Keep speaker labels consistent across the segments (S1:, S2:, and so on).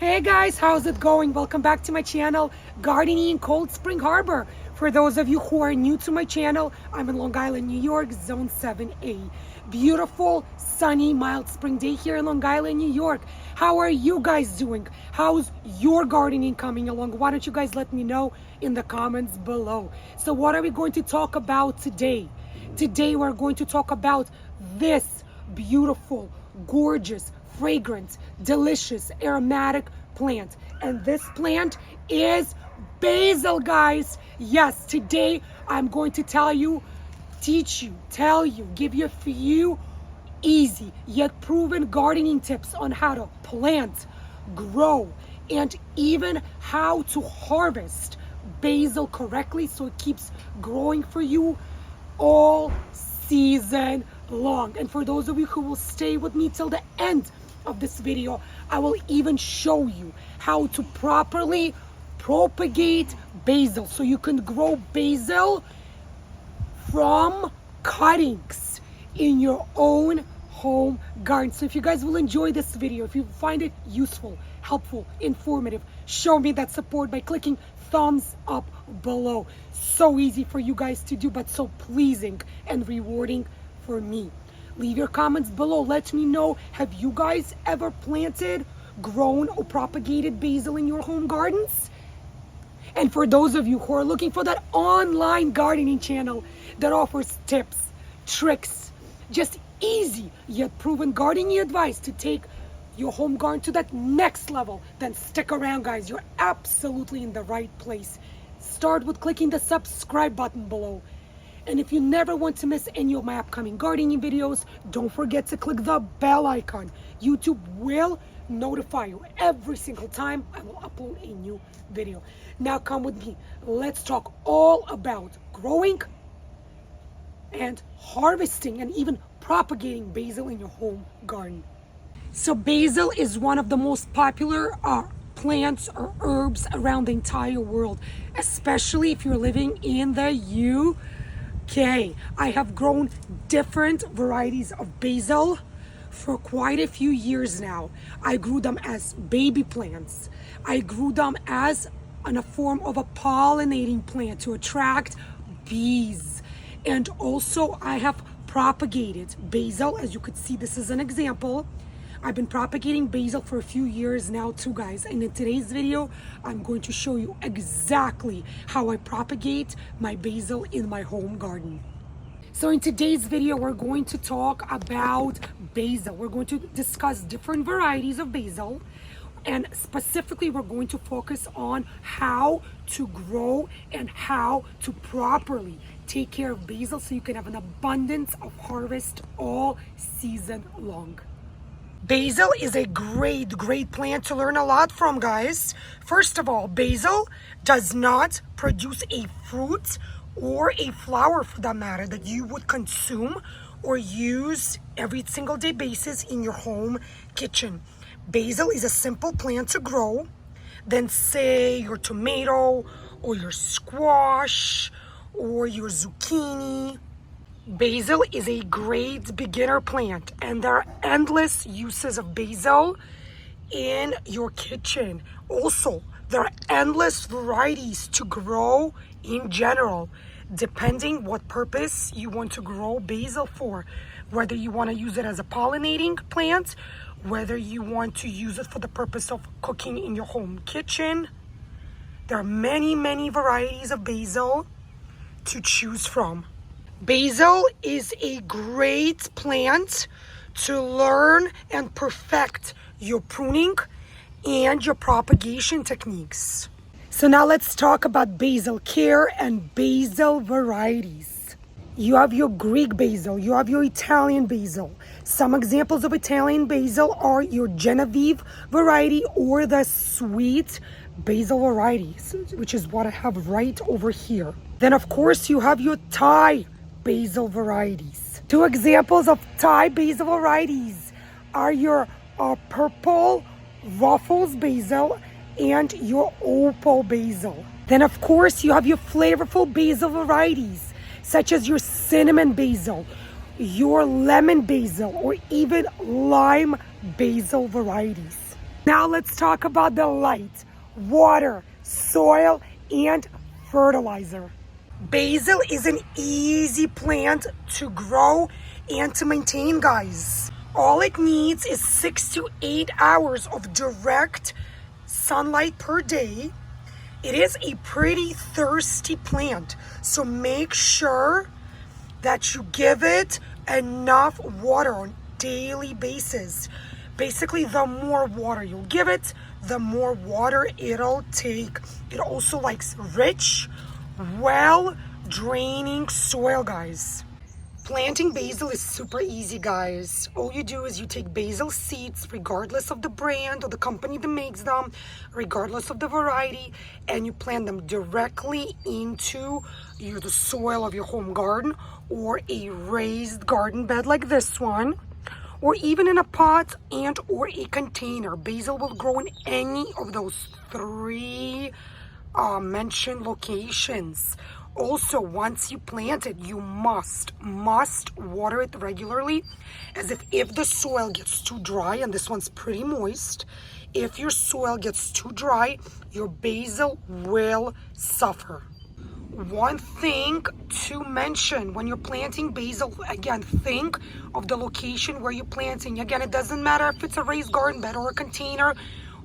S1: Hey guys, how's it going? Welcome back to my channel, Gardening in Cold Spring Harbor. For those of you who are new to my channel, I'm in Long Island, New York, Zone 7A. Beautiful, sunny, mild spring day here in Long Island, New York. How are you guys doing? How's your gardening coming along? Why don't you guys let me know in the comments below. So what are we going to talk about today? Today we're going to talk about this beautiful, gorgeous, fragrant, delicious, aromatic plant. And this plant is basil, guys. Yes, today I'm going to tell you, teach you, tell you, give you a few easy yet proven gardening tips on how to plant, grow, and even how to harvest basil correctly so it keeps growing for you all season long. And for those of you who will stay with me till the end of this video, I will even show you how to properly propagate basil so you can grow basil from cuttings in your own home garden. So if you guys will enjoy this video, if you find it useful, helpful, informative, show me that support by clicking thumbs up below. So easy for you guys to do, but so pleasing and rewarding for me. Leave your comments below. Let me know, have you guys ever planted, grown, or propagated basil in your home gardens? And for those of you who are looking for that online gardening channel that offers tips, tricks, just easy yet proven gardening advice to take your home garden to that next level, then stick around, guys. You're absolutely in the right place. Start with clicking the subscribe button below. And if you never want to miss any of my upcoming gardening videos, don't forget to click the bell icon. YouTube will notify you every single time I will upload a new video. Now come with me. Let's talk all about growing and harvesting and even propagating basil in your home garden. So basil is one of the most popular plants or herbs around the entire world, especially if you're living in the UK. I have grown different varieties of basil for quite a few years now. I grew them as baby plants. I grew them as in a form of a pollinating plant to attract bees. And also I have propagated basil. As you could see, this is an example. I've been propagating basil for a few years now too, guys. And in today's video, I'm going to show you exactly how I propagate my basil in my home garden. So in today's video, we're going to talk about basil. We're going to discuss different varieties of basil. And specifically, we're going to focus on how to grow and how to properly take care of basil so you can have an abundance of harvest all season long. Basil is a great plant to learn a lot from, guys. First of all, basil does not produce a fruit or a flower, for that matter, that you would consume or use every single day basis in your home kitchen. Basil is a simple plant to grow than, say, your tomato or your squash or your zucchini. Basil is a great beginner plant, and there are endless uses of basil in your kitchen. Also, there are endless varieties to grow in general, depending what purpose you want to grow basil for. Whether you want to use it as a pollinating plant, whether you want to use it for the purpose of cooking in your home kitchen. There are many varieties of basil to choose from. Basil is a great plant to learn and perfect your pruning and your propagation techniques. So now let's talk about basil care and basil varieties. You have your Greek basil, you have your Italian basil. Some examples of Italian basil are your Genevieve variety or the sweet basil varieties, which is what I have right over here. Then of course you have your Thai basil varieties. Two examples of Thai basil varieties are your purple Ruffles basil and your opal basil. Then of course you have your flavorful basil varieties such as your cinnamon basil, your lemon basil, or even lime basil varieties. Now let's talk about the light, water, soil, and fertilizer. Basil is an easy plant to grow and to maintain, guys. All it needs is 6 to 8 hours of direct sunlight per day. It is a pretty thirsty plant, so make sure that you give it enough water on daily basis. Basically, the more water you give it, the more water it'll take. It also likes rich, well draining soil, guys. Planting basil is super easy, guys. All you do is you take basil seeds, regardless of the brand or the company that makes them, regardless of the variety, and you plant them directly into the soil of your home garden or a raised garden bed like this one, or even in a pot and or a container. Basil will grow in any of those three mentioned locations. Also, once you plant it, you must water it regularly, as if the soil gets too dry, and this one's pretty moist. If your soil gets too dry, your basil will suffer. One thing to mention when you're planting basil, again, think of the location where you're planting. Again, it doesn't matter if it's a raised garden bed or a container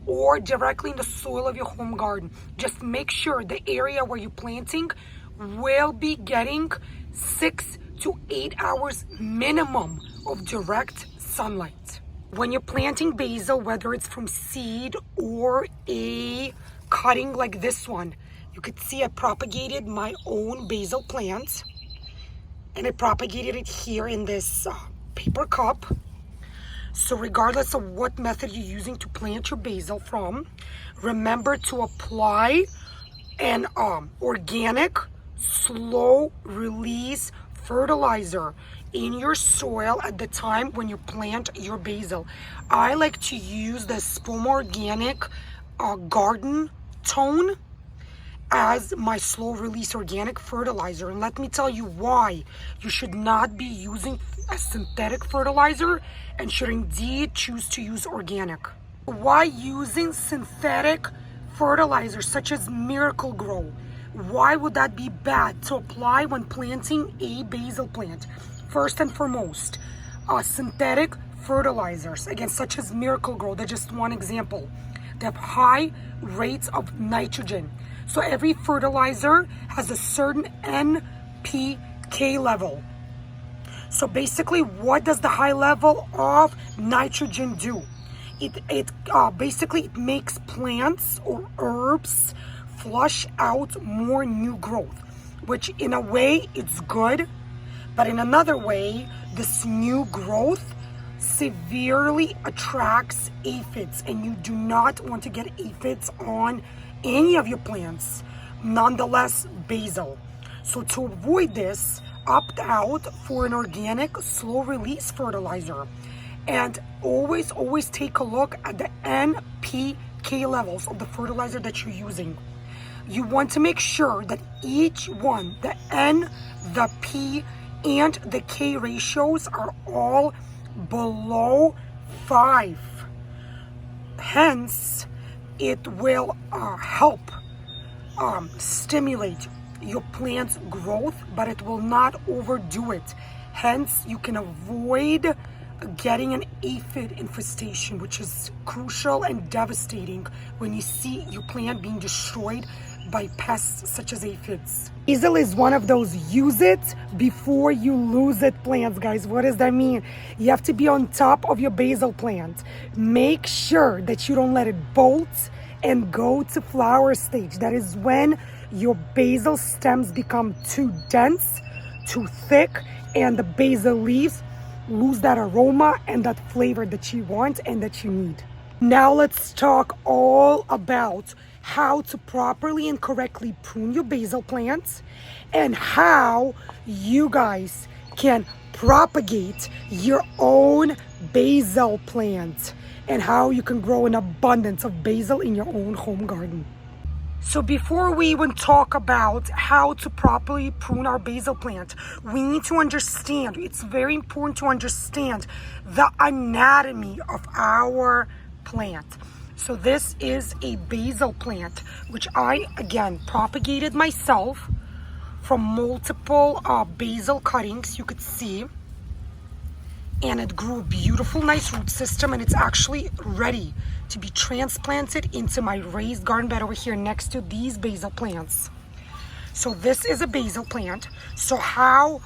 S1: or directly in the soil of your home garden. Just make sure the area where you're planting will be getting 6 to 8 hours minimum of direct sunlight. When you're planting basil, whether it's from seed or a cutting like this one, you could see I propagated my own basil plant, and I propagated it here in this paper cup. So regardless of what method you're using to plant your basil from, remember to apply an organic, slow release fertilizer in your soil at the time when you plant your basil. I like to use the Spoma Organic Garden Tone as my slow release organic fertilizer, and let me tell you why you should not be using a synthetic fertilizer and should indeed choose to use organic. Why using synthetic fertilizers such as Miracle Grow? Why would that be bad to apply when planting a basil plant? First and foremost, synthetic fertilizers, again, such as Miracle Grow, that's just one example. They have high rates of nitrogen. So every fertilizer has a certain NPK level. So basically, what does the high level of nitrogen do? It basically makes plants or herbs flush out more new growth, which in a way it's good, but in another way, this new growth severely attracts aphids, and you do not want to get aphids on any of your plants, nonetheless basil. So to avoid this, opt out for an organic slow release fertilizer, and always take a look at the NPK levels of the fertilizer that you're using. You want to make sure that each one, the N, the P, and the K ratios are all below 5. Hence, it will help stimulate your plant's growth, but it will not overdo it. Hence, you can avoid getting an aphid infestation, which is crucial and devastating when you see your plant being destroyed by pests such as aphids. Basil is one of those use it before you lose it plants, guys. What does that mean? You have to be on top of your basil plant. Make sure that you don't let it bolt and go to flower stage. That is when your basil stems become too dense, too thick, and the basil leaves lose that aroma and that flavor that you want and that you need. Now let's talk all about how to properly and correctly prune your basil plants and how you guys can propagate your own basil plant and how you can grow an abundance of basil in your own home garden. So before we even talk about how to properly prune our basil plant, we need to understand, it's very important to understand the anatomy of our plant. So this is a basil plant, which I, again, propagated myself from multiple basil cuttings, you could see. And it grew a beautiful, nice root system, and it's actually ready to be transplanted into my raised garden bed over here next to these basil plants. So this is a basil plant. So how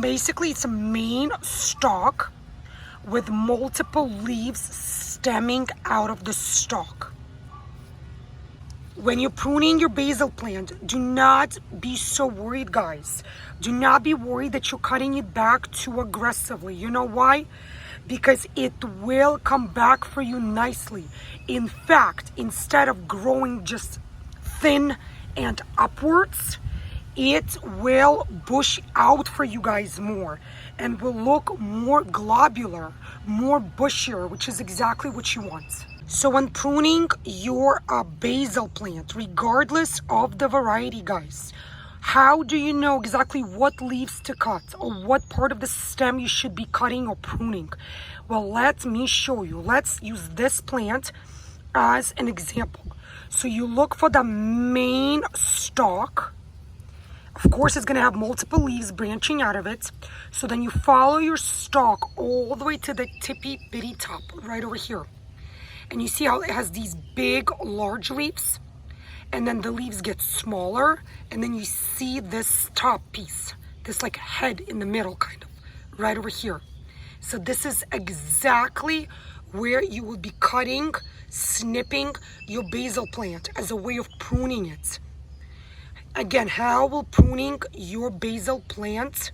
S1: basically it's a main stalk with multiple leaves stemming out of the stalk. When you're pruning your basil plant, do not be so worried, guys. Do not be worried that you're cutting it back too aggressively. You know why? Because it will come back for you nicely. In fact, instead of growing just thin and upwards, it will bush out for you guys more and will look more globular, more bushier, which is exactly what you want. So when pruning your basil plant, regardless of the variety, guys, how do you know exactly what leaves to cut or what part of the stem you should be cutting or pruning? Well, let me show you. Let's use this plant as an example. So you look for the main stalk. Of course, it's going to have multiple leaves branching out of it. So then you follow your stalk all the way to the tippy bitty top right over here. And you see how it has these big, large leaves? And then the leaves get smaller. And then you see this top piece, this like head in the middle kind of, right over here. So this is exactly where you will be cutting, snipping your basil plant as a way of pruning it. Again, how will pruning your basil plant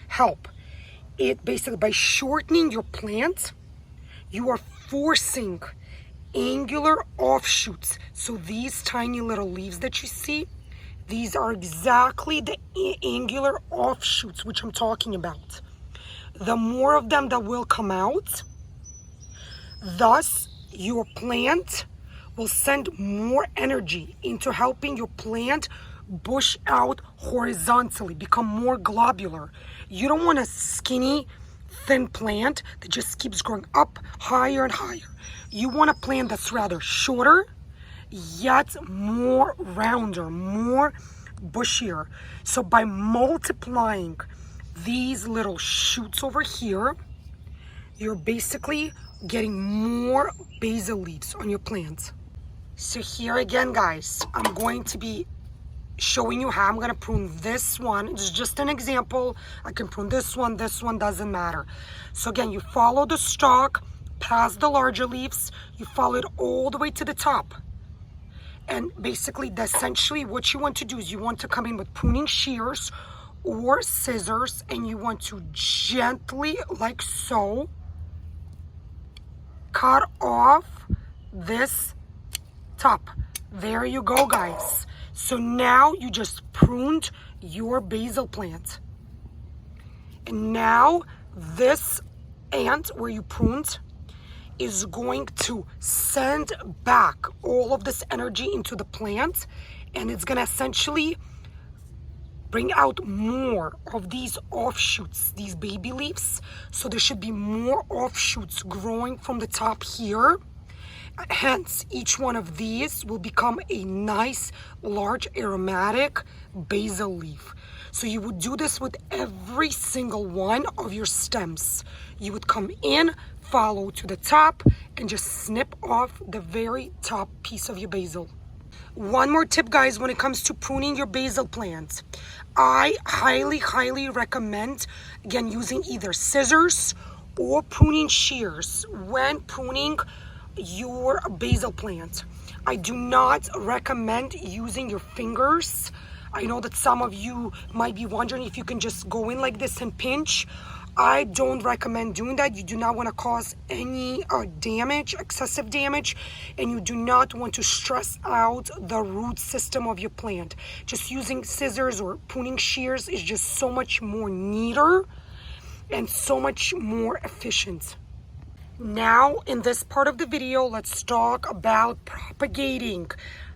S1: help? It basically, by shortening your plant, you are forcing angular offshoots. So these tiny little leaves that you see, these are exactly the angular offshoots which I'm talking about. The more of them that will come out, thus your plant will send more energy into helping your plant bush out horizontally, become more globular. You don't want a skinny, thin plant that just keeps growing up higher and higher. You want a plant that's rather shorter, yet more rounder, more bushier. So by multiplying these little shoots over here, you're basically getting more basil leaves on your plant. So here again, guys, I'm going to be showing you how I'm going to prune this one. It's just an example. I can prune this one doesn't matter. So again, you follow the stalk past the larger leaves, you follow it all the way to the top. And basically, essentially what you want to do is you want to come in with pruning shears or scissors, and you want to gently, like so, cut off this top. There you go, guys. So now you just pruned your basil plant. And now this ant where you pruned is going to send back all of this energy into the plant, and it's going to essentially bring out more of these offshoots, these baby leaves. So there should be more offshoots growing from the top here. Hence, each one of these will become a nice, large, aromatic basil leaf. So you would do this with every single one of your stems. You would come in, follow to the top, and just snip off the very top piece of your basil. One more tip, guys, when it comes to pruning your basil plant. I highly recommend, again, using either scissors or pruning shears when pruning your basil plant. I do not recommend using your fingers. I know that some of you might be wondering if you can just go in like this and pinch. I don't recommend doing that. You do not want to cause any damage, excessive damage, and you do not want to stress out the root system of your plant. Just using scissors or pruning shears is just so much more neater and so much more efficient. Now, in this part of the video, let's talk about propagating.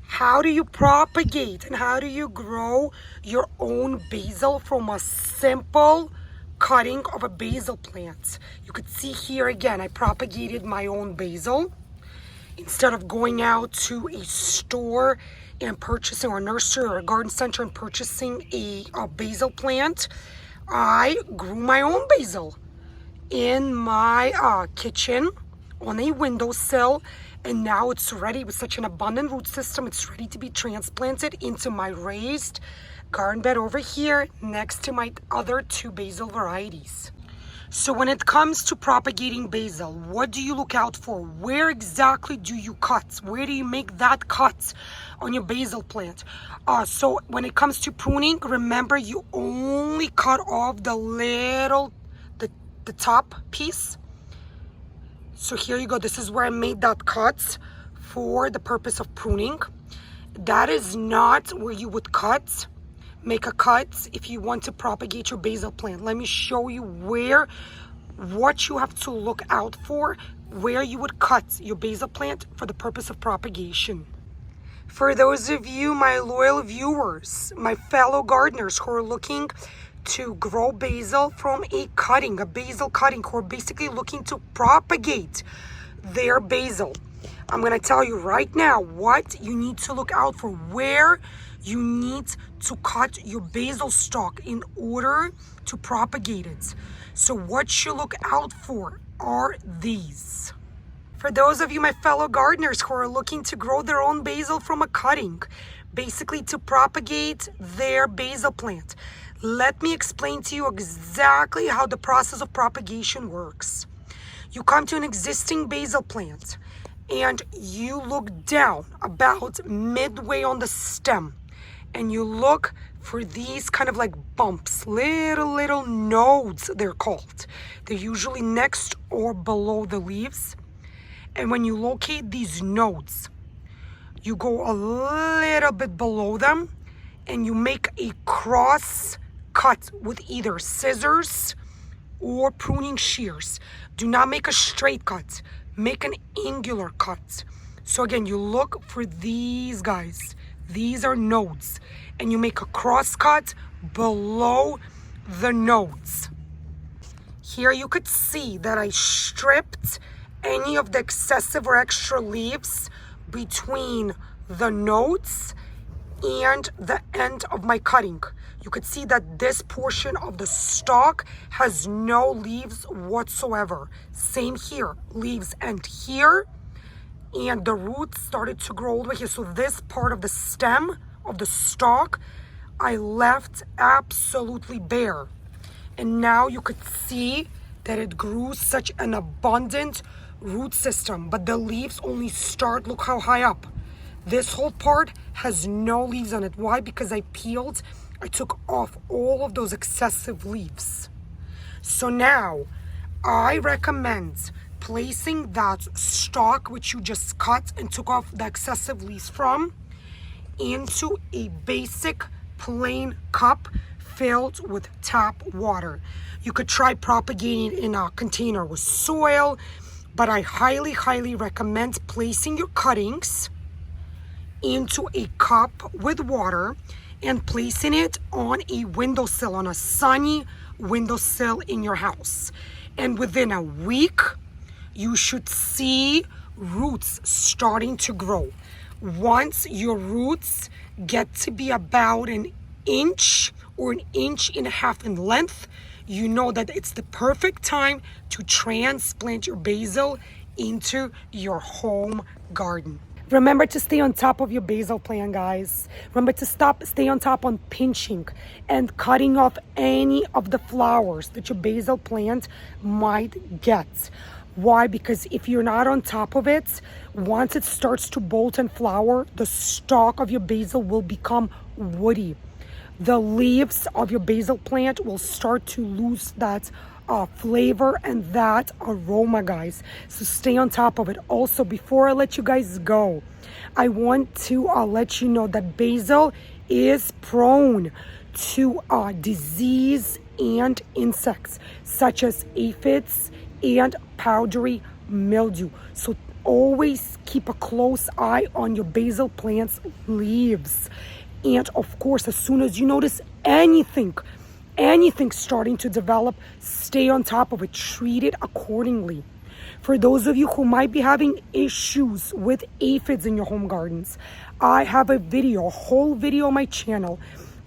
S1: How do you propagate and how do you grow your own basil from a simple cutting of a basil plant? You could see here again, I propagated my own basil. Instead of going out to a store and purchasing, or a nursery or a garden center and purchasing a basil plant, I grew my own basil in my kitchen on a windowsill, and now it's ready with such an abundant root system. It's ready to be transplanted into my raised garden bed over here next to my other 2 basil varieties. So when it comes to propagating basil, what do you look out for? Where exactly do you cut? Where do you make that cut on your basil plant? So when it comes to pruning, remember you only cut off the top piece. So here you go. This is where I made that cut for the purpose of pruning. That is not where you would cut. Make a cut if you want to propagate your basil plant. Let me show you what you have to look out for, where you would cut your basil plant for the purpose of propagation. For those of you, my loyal viewers, my fellow gardeners who are looking to grow basil from a basil cutting, who are basically looking to propagate their basil, I'm going to tell you right now what you need to look out for, where you need to cut your basil stalk in order to propagate it. So what you look out for are these. For those of you, my fellow gardeners who are looking to grow their own basil from a cutting, basically to propagate their basil plant, let me explain to you exactly how the process of propagation works. You come to an existing basil plant and you look down about midway on the stem, and you look for these kind of like bumps, little nodes they're called. They're usually next or below the leaves. And when you locate these nodes, you go a little bit below them and you make a cross cut with either scissors or pruning shears. Do not make a straight cut, make an angular cut. So again, you look for these guys. These are nodes, and you make a cross cut below the nodes. Here you could see that I stripped any of the excessive or extra leaves between the nodes and the end of my cutting. You could see that this portion of the stalk has no leaves whatsoever. Same here, leaves end here, and the roots started to grow all the way here. So this part of the stem of the stalk, I left absolutely bare. And now you could see that it grew such an abundant root system, but the leaves only start, look how high up. This whole part has no leaves on it. Why? Because I took off all of those excessive leaves. So now I recommend placing that stalk which you just cut and took off the excessive leaves from into a basic plain cup filled with tap water. You could try propagating in a container with soil, but I highly recommend placing your cuttings into a cup with water and placing it on a windowsill, on a sunny windowsill in your house. And within a week, you should see roots starting to grow. Once your roots get to be about an inch or an inch and a half in length, you know that it's the perfect time to transplant your basil into your home garden. Remember to stay on top of your basil plant, guys. Remember to stay on top on pinching and cutting off any of the flowers that your basil plant might get. Why? Because if you're not on top of it, once it starts to bolt and flower, the stalk of your basil will become woody. The leaves of your basil plant will start to lose that flavor and that aroma, guys. So stay on top of it. Also, before I let you guys go, I want to let you know that basil is prone to disease and insects such as aphids and powdery mildew. So always keep a close eye on your basil plant's leaves. And of course, as soon as you notice anything starting to develop, stay on top of it, treat it accordingly. For those of you who might be having issues with aphids in your home gardens, I have a whole video on my channel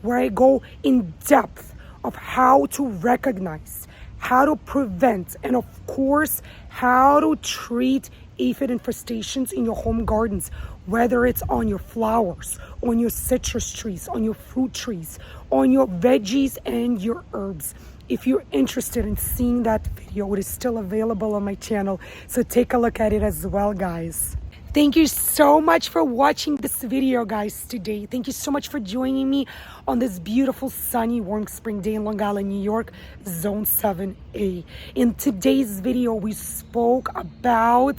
S1: where I go in depth of how to recognize, how to prevent, and of course, how to treat aphid infestations in your home gardens, whether it's on your flowers, on your citrus trees, on your fruit trees, on your veggies and your herbs. If you're interested in seeing that video, it is still available on my channel, so take a look at it as well, guys. Thank you so much for watching this video, guys, today. Thank you so much for joining me on this beautiful, sunny, warm spring day in Long Island, New York, Zone 7A. In today's video, we spoke about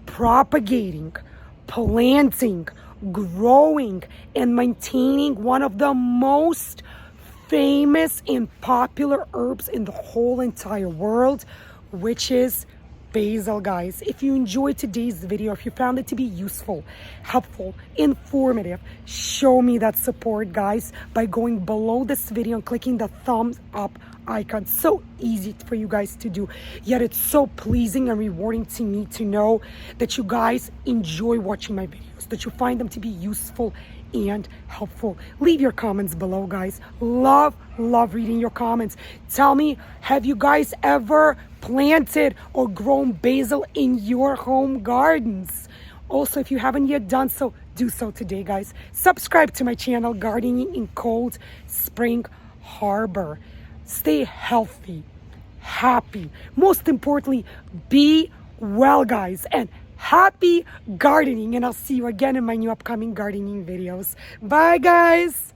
S1: propagating, planting, growing, and maintaining one of the most famous and popular herbs in the whole entire world, which is basil, guys. If you enjoyed today's video, if you found it to be useful, helpful, informative, show me that support, guys, by going below this video and clicking the thumbs up icon. So easy for you guys to do, yet it's so pleasing and rewarding to me to know that you guys enjoy watching my videos, that you find them to be useful and helpful. Leave your comments below, guys. Love reading your comments. Tell me, have you guys ever planted or grown basil in your home gardens? Also, if you haven't yet done so, do so today, guys. Subscribe to my channel, Gardening in Cold Spring Harbor. Stay healthy, happy. Most importantly, be well, guys, and happy gardening. And I'll see you again in my new upcoming gardening videos. Bye, guys.